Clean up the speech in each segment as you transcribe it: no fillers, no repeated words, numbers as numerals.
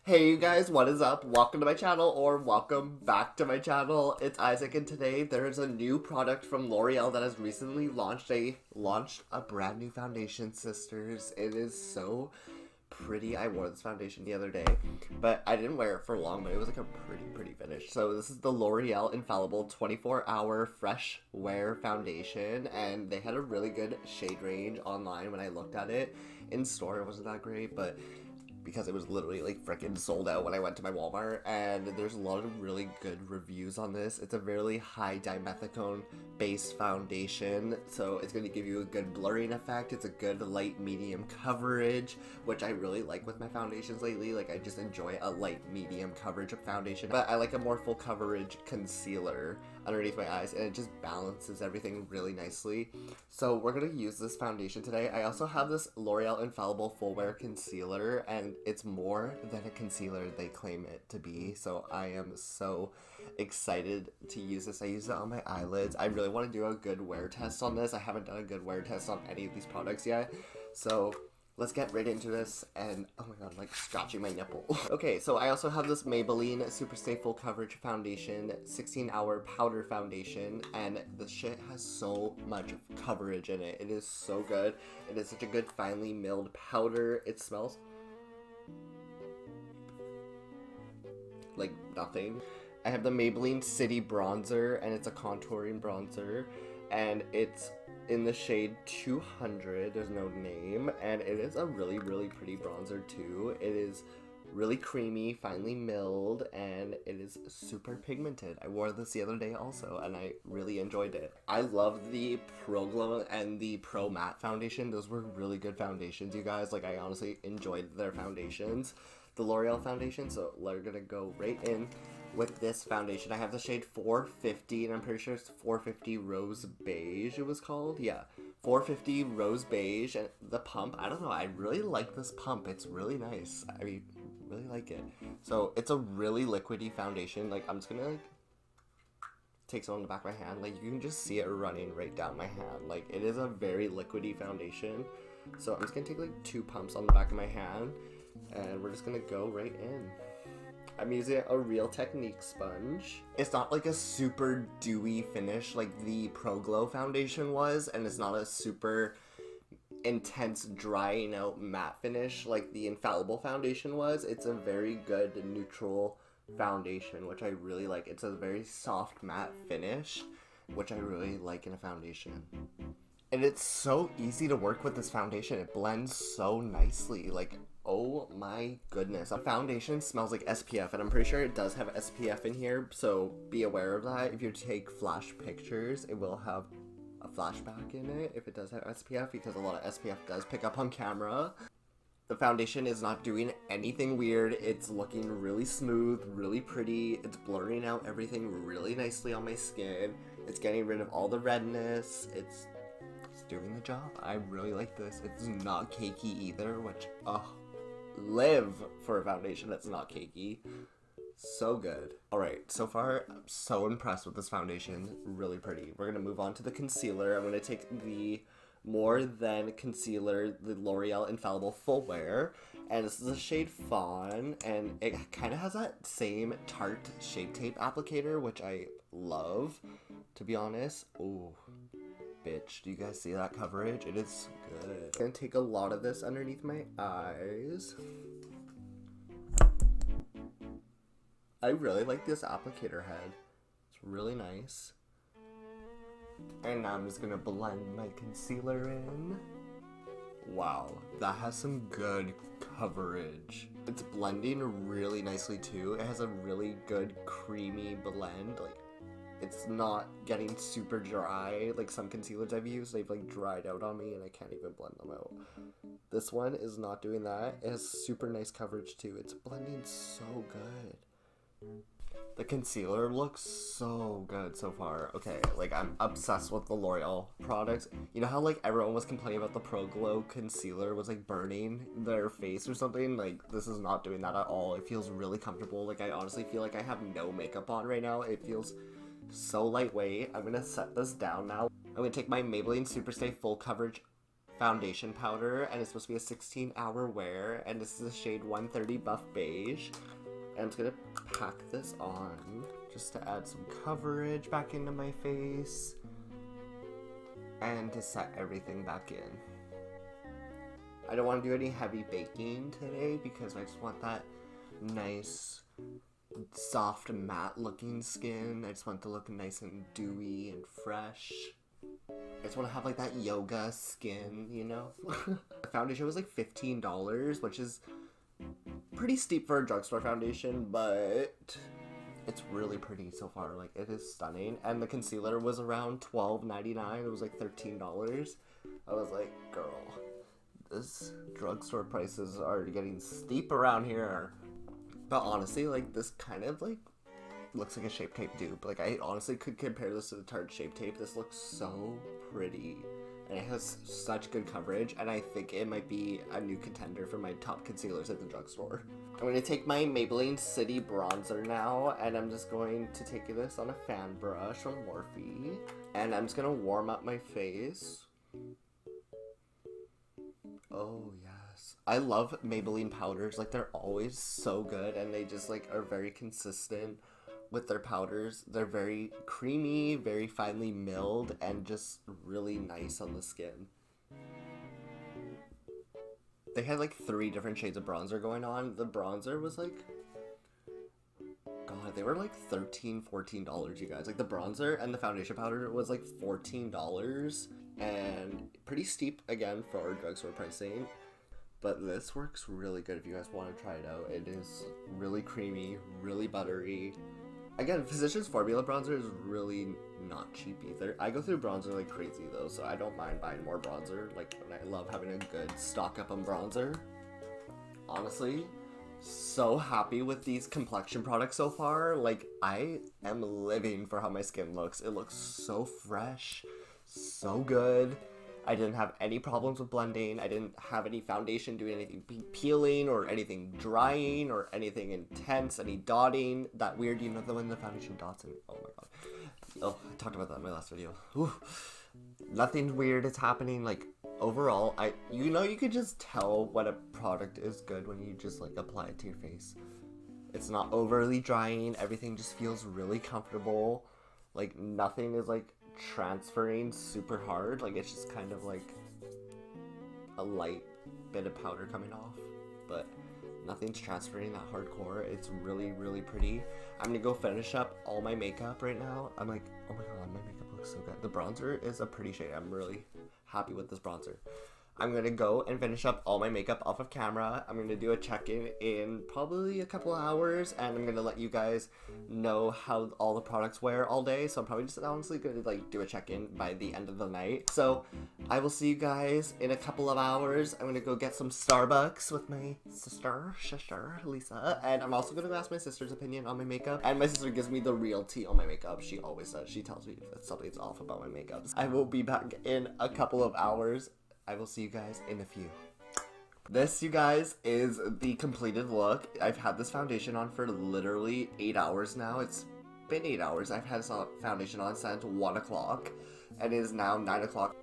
Hey you guys, what is up? Welcome to my channel, or welcome back to my channel. It's Isaac, and today there's a new product from L'Oreal that has recently launched a brand new foundation, sisters. It is so pretty. I wore this foundation the other day, but I didn't wear it for long, but it was like a pretty finish. So this is the L'Oreal Infallible 24-hour fresh wear foundation, and they had a really good shade range online when I looked at it. In store it wasn't that great, but because it was literally like freaking sold out when I went to my Walmart, and there's a lot of really good reviews on this. It's a really high dimethicone based foundation, so it's going to give you a good blurring effect. It's a good light medium coverage, which I really like with my foundations lately. Like, I just enjoy a light medium coverage of foundation, but I like a more full coverage concealer underneath my eyes, and it just balances everything really nicely. So we're going to use this foundation today. I also have this L'Oreal Infallible Full Wear Concealer, and it's more than a concealer they claim it to be, so I am so excited to use this. I use it on my eyelids. I really want to do a good wear test on this. I haven't done a good wear test on any of these products yet, so let's get right into this. And oh my god, I'm like scratching my nipple. Okay, so I also have this Maybelline Superstay Full Coverage Foundation, 16-hour powder foundation, and the shit has so much coverage in it. It is so good. It is such a good finely milled powder. It smells like nothing. I have the Maybelline City Bronzer, and it's a contouring bronzer, and it's in the shade 200. There's no name, and it is a really pretty bronzer too. It is really creamy, finely milled, and it is super pigmented. I wore this the other day also, and I really enjoyed it. I love the Pro Glow and the Pro Matte foundation. Those were really good foundations, you guys. Like, I honestly enjoyed their foundations, the L'Oreal foundation. So we're gonna go right in with this foundation. I have the shade 450, and I'm pretty sure it's 450 Rose Beige it was called. Yeah, 450 Rose Beige. And the pump, I don't know, I really like this pump. It's really nice. I mean, really like it. So it's a really liquidy foundation. Like, I'm just gonna like take some on the back of my hand. Like, you can just see it running right down my hand. Like, it is a very liquidy foundation. So I'm just gonna take like 2 pumps on the back of my hand, and we're just gonna go right in. I'm using a Real Technique sponge. It's not like a super dewy finish like the Pro Glow foundation was, and it's not a super intense drying out matte finish like the Infallible foundation was. It's a very good neutral foundation, which I really like. It's a very soft matte finish, which I really like in a foundation. And it's so easy to work with this foundation. It blends so nicely. Like, oh my goodness. A foundation smells like SPF, and I'm pretty sure it does have SPF in here, so be aware of that. If you take flash pictures, it will have a flashback in it if it does have SPF, because a lot of SPF does pick up on camera. The foundation is not doing anything weird. It's looking really smooth, really pretty. It's blurring out everything really nicely on my skin. It's getting rid of all the redness. It's doing the job. I really like this. It's not cakey either, which, live for a foundation that's not cakey. So good. Alright, so far, I'm so impressed with this foundation. Really pretty. We're gonna move on to the concealer. I'm gonna take the More Than Concealer, the L'Oreal Infallible Full Wear, and this is the shade Fawn, and it kind of has that same Tarte Shape Tape applicator, which I love, to be honest. Ooh. Bitch, do you guys see that coverage? It is good. I'm gonna take a lot of this underneath my eyes. I really like this applicator head. It's really nice. And now I'm just gonna blend my concealer in. Wow, that has some good coverage. It's blending really nicely too. It has a really good creamy blend. Like, it's not getting super dry like some concealers I've used. They've like dried out on me and I can't even blend them out. This one is not doing that. It has super nice coverage too. It's blending so good. The concealer looks so good so far. Okay, like, I'm obsessed with the L'Oreal products. You know how like everyone was complaining about the Pro Glow concealer was like burning their face or something? Like, this is not doing that at all. It feels really comfortable. Like, I honestly feel like I have no makeup on right now. It feels so lightweight. I'm gonna set this down now. I'm gonna take my Maybelline Superstay Full Coverage foundation powder, and it's supposed to be a 16-hour wear, and this is the shade 130 Buff Beige. And I'm just gonna pack this on just to add some coverage back into my face and to set everything back in. I don't want to do any heavy baking today because I just want that nice, soft, matte looking skin. I just want it to look nice and dewy and fresh. I just want to have like that yoga skin, you know? The foundation was like $15, which is pretty steep for a drugstore foundation, but it's really pretty so far. Like, it is stunning. And the concealer was around $12.99. It was like $13. I was like, girl, this drugstore prices are getting steep around here. But honestly, like, this kind of like looks like a Shape Tape dupe. Like, I honestly could compare this to the Tarte Shape Tape. This looks so pretty. And it has such good coverage, and I think it might be a new contender for my top concealers at the drugstore. I'm going to take my Maybelline City Bronzer now, and I'm just going to take this on a fan brush from Morphe. And I'm just going to warm up my face. Oh, yes. I love Maybelline powders. Like, they're always so good, and they just, like, are very consistent with their powders. They're very creamy, very finely milled, and just really nice on the skin. They had like 3 different shades of bronzer going on. The bronzer was like, God, they were like $13, $14, you guys. Like, the bronzer and the foundation powder was like $14, and pretty steep again for drugstore pricing. But this works really good if you guys want to try it out. It is really creamy, really buttery. Again, Physicians Formula bronzer is really not cheap either. I go through bronzer like crazy though, so I don't mind buying more bronzer. Like, I love having a good stock up on bronzer. Honestly, so happy with these complexion products so far. Like, I am living for how my skin looks. It looks so fresh, so good. I didn't have any problems with blending. I didn't have any foundation doing anything peeling or anything drying or anything intense, any dotting. That weird, you know, when the foundation dots and oh my god. Oh, I talked about that in my last video. Whew. Nothing weird is happening. Like, overall, you know, you could just tell when a product is good when you just like apply it to your face. It's not overly drying. Everything just feels really comfortable. Like, nothing is like transferring super hard. Like, it's just kind of like a light bit of powder coming off, but nothing's transferring that hardcore. It's really, really pretty. I'm gonna go finish up all my makeup right now. I'm like, oh my god, my makeup looks so good. The bronzer is a pretty shade. I'm really happy with this bronzer. I'm gonna go and finish up all my makeup off of camera. I'm gonna do a check-in in probably a couple of hours, and I'm gonna let you guys know how all the products wear all day. So I'm probably just honestly gonna like do a check-in by the end of the night. So I will see you guys in a couple of hours. I'm gonna go get some Starbucks with my sister Lisa, and I'm also gonna go ask my sister's opinion on my makeup. And my sister gives me the real tea on my makeup. She always does. She tells me if something's off about my makeup. I will be back in a couple of hours. I will see you guys in a few. This, you guys, is the completed look. I've had this foundation on for literally 8 hours now. It's been 8 hours. I've had this foundation on since 1 o'clock, and it is now 9 o'clock.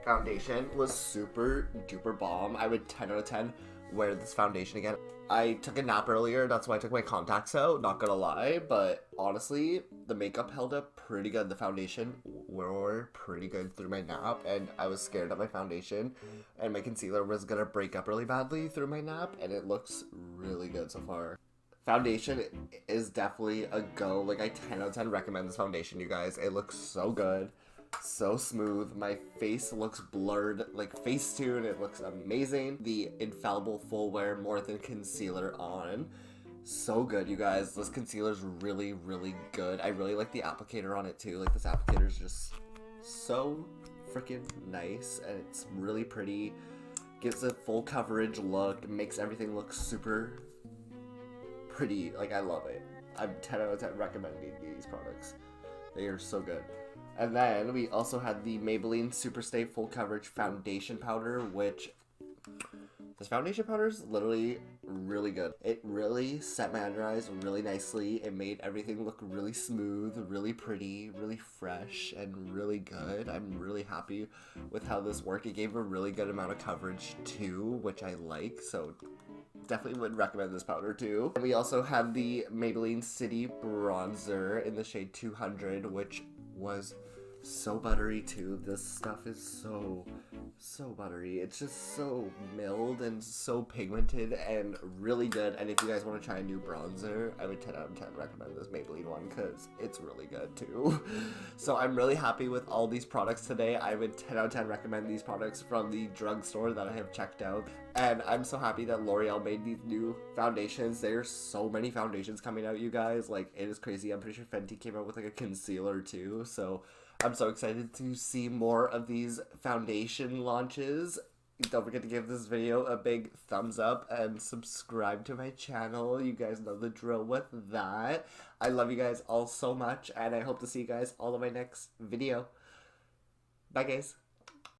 Foundation was super duper bomb. I would 10 out of 10 wear this foundation again. I took a nap earlier, that's why I took my contacts out, not gonna lie, but honestly, the makeup held up pretty good. The foundation wore pretty good through my nap, and I was scared that my foundation and my concealer was gonna break up really badly through my nap, and it looks really good so far. Foundation is definitely a go. Like, I 10 out of 10 recommend this foundation, you guys. It looks so good. So smooth. My face looks blurred like Facetune. It looks amazing. The Infallible Full Wear More Than Concealer on. So good, you guys. This concealer is really, really good. I really like the applicator on it too. Like, this applicator is just so freaking nice, and it's really pretty. Gives a full coverage look. Makes everything look super pretty. Like, I love it. I'm 10 out of 10 recommending these products. They are so good. And then we also had the Maybelline Superstay Full Coverage Foundation Powder, which this foundation powder is literally really good. It really set my under eyes really nicely. It made everything look really smooth, really pretty, really fresh, and really good. I'm really happy with how this worked. It gave a really good amount of coverage too, which I like, so definitely would recommend this powder too. And we also have the Maybelline City Bronzer in the shade 200, which was so buttery too. This stuff is so buttery. It's just so milled and so pigmented and really good. And if you guys want to try a new bronzer, I would 10 out of 10 recommend this Maybelline one because it's really good too. So I'm really happy with all these products today. I would 10 out of 10 recommend these products from the drugstore that I have checked out. And I'm so happy that L'Oreal made these new foundations. There's so many foundations coming out, you guys. Like, it is crazy. I'm pretty sure Fenty came out with like a concealer too. So I'm so excited to see more of these foundation launches. Don't forget to give this video a big thumbs up and subscribe to my channel. You guys know the drill with that. I love you guys all so much, and I hope to see you guys all in my next video. Bye, guys.